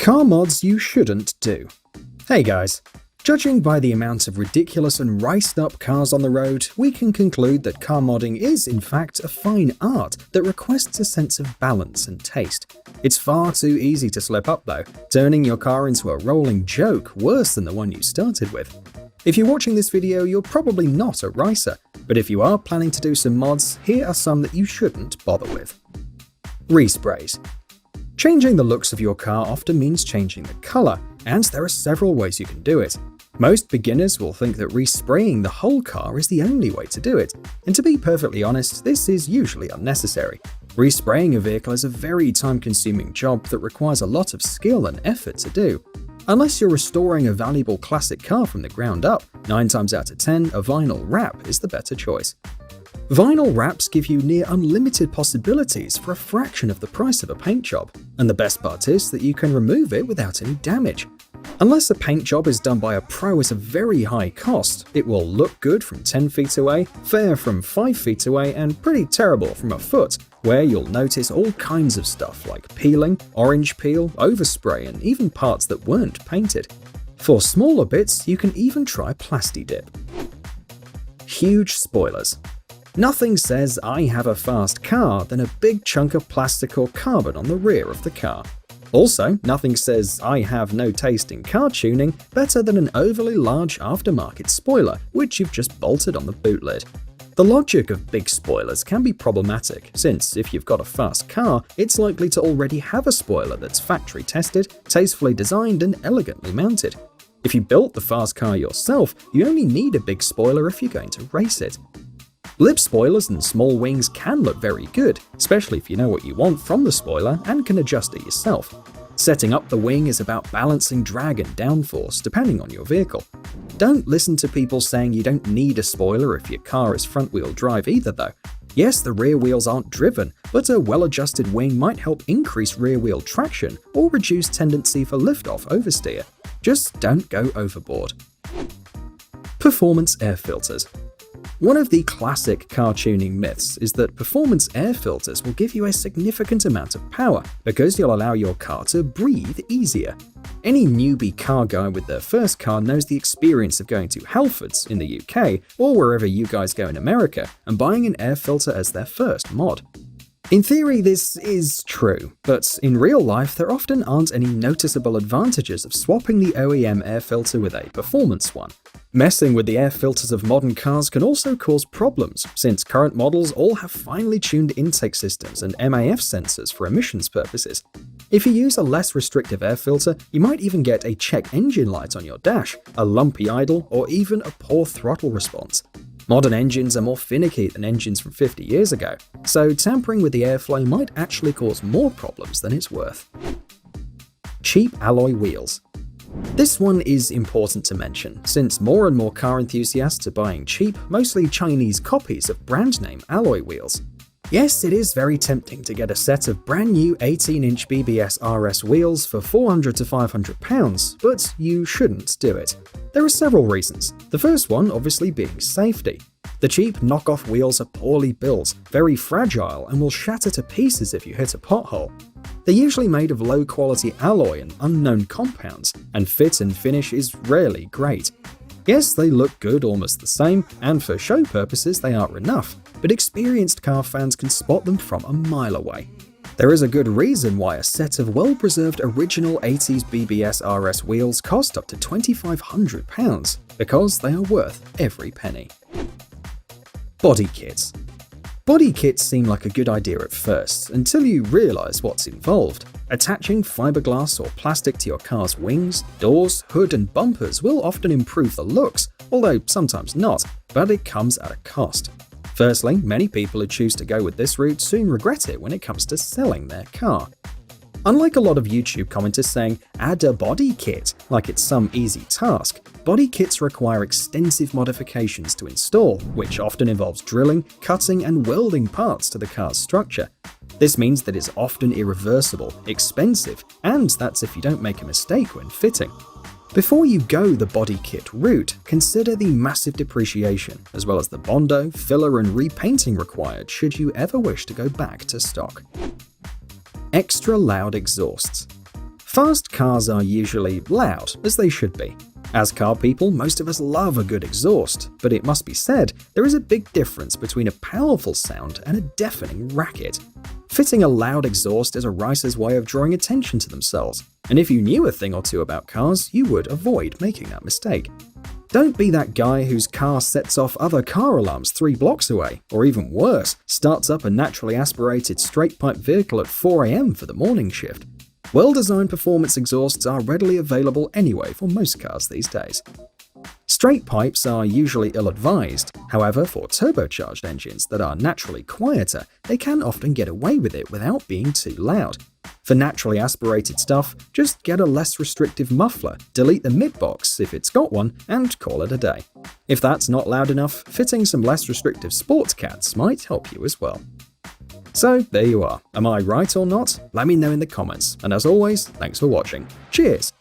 Car mods you shouldn't do. Hey guys, judging by the amount of ridiculous and riced-up cars on the road, we can conclude that car modding is in fact a fine art that requests a sense of balance and taste. It's far too easy to slip up though, turning your car into a rolling joke worse than the one you started with. If you're watching this video, you're probably not a ricer, but if you are planning to do some mods, here are some that you shouldn't bother with. Resprays. Changing the looks of your car often means changing the color, and there are several ways you can do it. Most beginners will think that respraying the whole car is the only way to do it, and to be perfectly honest, this is usually unnecessary. Respraying a vehicle is a very time-consuming job that requires a lot of skill and effort to do. Unless you're restoring a valuable classic car from the ground up, 9 times out of 10, a vinyl wrap is the better choice. Vinyl wraps give you near unlimited possibilities for a fraction of the price of a paint job, and the best part is that you can remove it without any damage. Unless a paint job is done by a pro at a very high cost, it will look good from 10 feet away, fair from 5 feet away, and pretty terrible from a foot, where you'll notice all kinds of stuff like peeling, orange peel, overspray, and even parts that weren't painted. For smaller bits, you can even try Plasti-Dip. Huge spoilers. Nothing says I have a fast car than a big chunk of plastic or carbon on the rear of the car. Also, nothing says I have no taste in car tuning better than an overly large aftermarket spoiler which you've just bolted on the boot lid. The logic of big spoilers can be problematic, since if you've got a fast car, it's likely to already have a spoiler that's factory tested, tastefully designed, and elegantly mounted. If you built the fast car yourself, you only need a big spoiler if you're going to race it. Lip spoilers and small wings can look very good, especially if you know what you want from the spoiler and can adjust it yourself. Setting up the wing is about balancing drag and downforce depending on your vehicle. Don't listen to people saying you don't need a spoiler if your car is front-wheel drive either though. Yes, the rear wheels aren't driven, but a well-adjusted wing might help increase rear-wheel traction or reduce tendency for lift-off oversteer. Just don't go overboard. Performance air filters. One of the classic car tuning myths is that performance air filters will give you a significant amount of power because you'll allow your car to breathe easier. Any newbie car guy with their first car knows the experience of going to Halfords in the UK or wherever you guys go in America and buying an air filter as their first mod. In theory, this is true, but in real life there often aren't any noticeable advantages of swapping the OEM air filter with a performance one. Messing with the air filters of modern cars can also cause problems, since current models all have finely tuned intake systems and MAF sensors for emissions purposes. If you use a less restrictive air filter, you might even get a check engine light on your dash, a lumpy idle, or even a poor throttle response. Modern engines are more finicky than engines from 50 years ago, so tampering with the airflow might actually cause more problems than it's worth. Cheap alloy wheels. This one is important to mention, since more and more car enthusiasts are buying cheap, mostly Chinese copies of brand-name alloy wheels. Yes, it is very tempting to get a set of brand new 18-inch BBS RS wheels for £400 to £500, but you shouldn't do it. There are several reasons. The first one obviously being safety. The cheap knockoff wheels are poorly built, very fragile, and will shatter to pieces if you hit a pothole. They're usually made of low-quality alloy and unknown compounds, and fit and finish is rarely great. Yes, they look good almost the same, and for show purposes they are enough, but experienced car fans can spot them from a mile away. There is a good reason why a set of well-preserved original 80s BBS RS wheels cost up to £2,500, because they are worth every penny. Body kits. Body kits seem like a good idea at first, until you realise what's involved. Attaching fiberglass or plastic to your car's wings, doors, hood and bumpers will often improve the looks, although sometimes not, but it comes at a cost. Firstly, many people who choose to go with this route soon regret it when it comes to selling their car. Unlike a lot of YouTube commenters saying, add a body kit, like it's some easy task, body kits require extensive modifications to install, which often involves drilling, cutting, and welding parts to the car's structure. This means that it's often irreversible, expensive, and that's if you don't make a mistake when fitting. Before you go the body kit route, consider the massive depreciation, as well as the bondo, filler, and repainting required should you ever wish to go back to stock. Extra loud exhausts. Fast cars are usually loud, as they should be. As car people, most of us love a good exhaust, but it must be said, there is a big difference between a powerful sound and a deafening racket. Fitting a loud exhaust is a racer's way of drawing attention to themselves, and if you knew a thing or two about cars, you would avoid making that mistake. Don't be that guy whose car sets off other car alarms 3 blocks away, or even worse, starts up a naturally aspirated straight-pipe vehicle at 4 a.m. for the morning shift. Well-designed performance exhausts are readily available anyway for most cars these days. Straight pipes are usually ill-advised, however, for turbocharged engines that are naturally quieter, they can often get away with it without being too loud. For naturally aspirated stuff, just get a less restrictive muffler, delete the mid-box if it's got one, and call it a day. If that's not loud enough, fitting some less restrictive sports cats might help you as well. So, there you are. Am I right or not? Let me know in the comments, and as always, thanks for watching. Cheers!